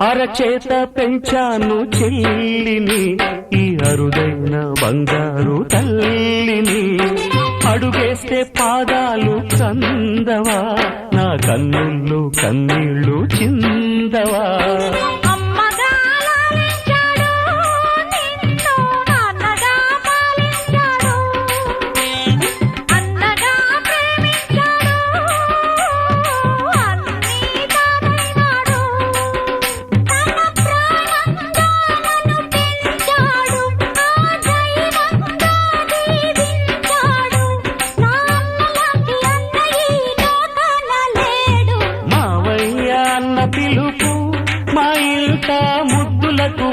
అరచేత పెంచాను చెల్లిని, ఈ అరుదైన బంగారు తల్లిని. అడుగేస్తే పాదాలు కందవా, నా కన్నుల్లో కన్నీళ్ళు చిందవా. పిలుపు మా ఇంట ముద్దులకు